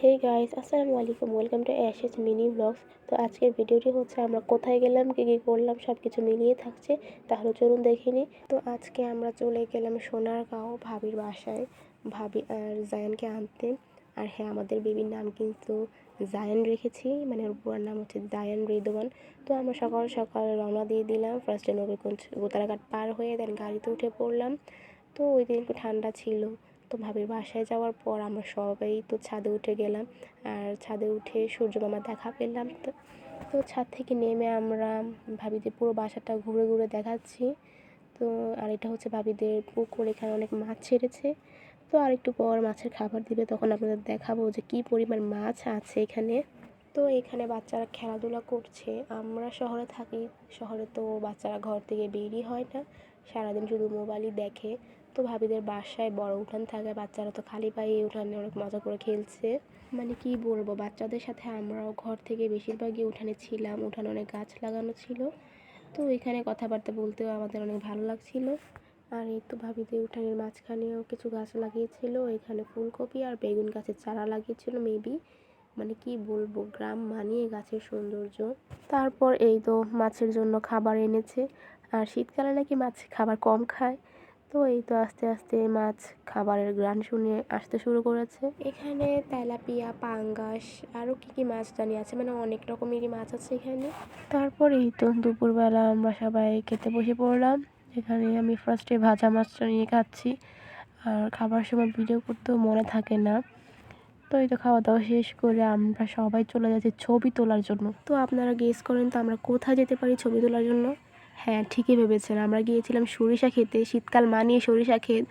হে guys, আসসালামু আলাইকুম, welcome to Ashes mini blogs. তো আজকের ভিডিওটি হচ্ছে আমরা কোথায় গেলাম, কী কী করলাম সব কিছু মিলিয়ে থাকছে। তাহলে চলুন দেখে নিই। তো আজকে আমরা চলে গেলাম সোনারগাঁও ভাবির বাসায়, ভাবি আর জায়ানকে আনতে। আর হ্যাঁ, আমাদের বেবির নাম কিন্তু জায়ান রেখেছি, মানে ওর পুরার নাম হচ্ছে জায়ান রিদওয়ান। তো আমরা সকাল সকাল রওনা দিয়ে দিলাম। ফার্স্টে নবীগঞ্জ গোতারাঘাট পার হয়ে দেন গাড়িতে উঠে পড়লাম। তো ওই দিন একটু ঠান্ডা ছিল। তো ভাবির বাসায় যাওয়ার পর আমরা সবাই তো ছাদে উঠে গেলাম। আর ছাদে উঠে সূর্য মামার দেখা পেলাম। তো ছাদ থেকে নেমে আমরা ভাবিদের পুরো বাসাটা ঘুরে ঘুরে দেখাচ্ছি। তো আর এটা হচ্ছে ভাবিদের পুকুর, এখানে অনেক মাছ ছেড়েছে। তো আর একটু পর মাছের খাবার দিবে, তখন আপনাদের দেখাবো যে কী পরিমাণ মাছ আছে এখানে। তো এখানে বাচ্চারা খেলাধুলা করছে। আমরা শহরে থাকি, শহরে তো বাচ্চারা ঘর থেকে বেরই হয় না, সারাদিন শুধু মোবাইলই দেখে। তো ভাবিদের বাসায় বড় উঠান থাকে, বাচ্চারা তো খালি পায়ে উঠানে অনেক মজা করে খেলছে। মানে কি বলবো, বাচ্চাদের সাথে আমরাও ঘর থেকে বেশিরভাগই উঠানে ছিলাম। উঠানে অনেক গাছ লাগানো ছিল, তো এখানে কথাবার্তা বলতেও আমাদের অনেক ভালো লাগছিল। আর এই তো ভাবিদের উঠানের মাঝখানেও কিছু গাছ লাগিয়েছিল, এখানে ফুলকপি আর বেগুন গাছের চারা লাগিয়েছিল মেবি। মানে কি বলবো, গ্রাম মানিয়ে গাছের সৌন্দর্য। তারপর এই তো মাছের জন্য খাবার এনেছে। আর শীতকালে নাকি মাছ খাবার কম খায়। তো এই তো আস্তে আস্তে মাছ খাবারের গ্রান শুনে আসতে শুরু করেছে। এখানে তেলাপিয়া, পাঙ্গাস, আরও কি মাছ জানি আছে, মানে অনেক রকমেরই মাছ আছে এখানে। তারপর এই তো দুপুরবেলা আমরা সবাই খেতে বসে পড়লাম। এখানে আমি ফার্স্টে ভাজা মাছটা নিয়ে খাচ্ছি। আর খাবার সময় ভিডিও করতেও মনে থাকে না। তো এই তো খাওয়া দাওয়া শেষ করে আমরা সবাই চলে যাচ্ছি ছবি তোলার জন্য। তো আপনারা গেস করেন তো আমরা কোথায় যেতে পারি ছবি তোলার জন্য? হ্যাঁ, ঠিকই ভেবেছেন, আমরা গিয়েছিলাম সরিষা ক্ষেতে। শীতকাল মানিয়ে সরিষা ক্ষেত।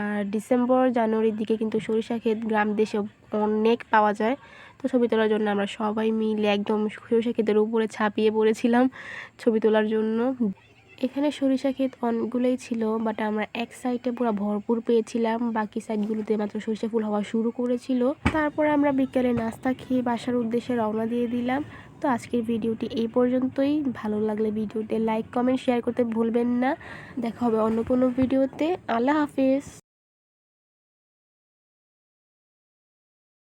আর ডিসেম্বর জানুয়ারির দিকে কিন্তু সরিষা ক্ষেত গ্রাম দেশে অনেক পাওয়া যায়। তো ছবি তোলার জন্য আমরা সবাই মিলে একদম সরিষা ক্ষেতের উপরে ছাপিয়ে পড়েছিলাম ছবি তোলার জন্য। এখানে সরিষা ক্ষেত অনেকগুলোই ছিল, বাট আমরা এক সাইডে পুরো ভরপুর পেয়েছিলাম, বাকি সাইডগুলোতে মাত্র সরিষা ফুল হওয়া শুরু করেছিল। তারপর আমরা বিকেলে নাস্তা খেয়ে বাসার উদ্দেশ্যে রওনা দিয়ে দিলাম। তো আজকের ভিডিওটি এই পর্যন্তই। ভালো লাগলে ভিডিওতে লাইক, কমেন্ট, শেয়ার করতে ভুলবেন না। দেখা হবে অন্য কোনো ভিডিওতে। আল্লাহ হাফিজ।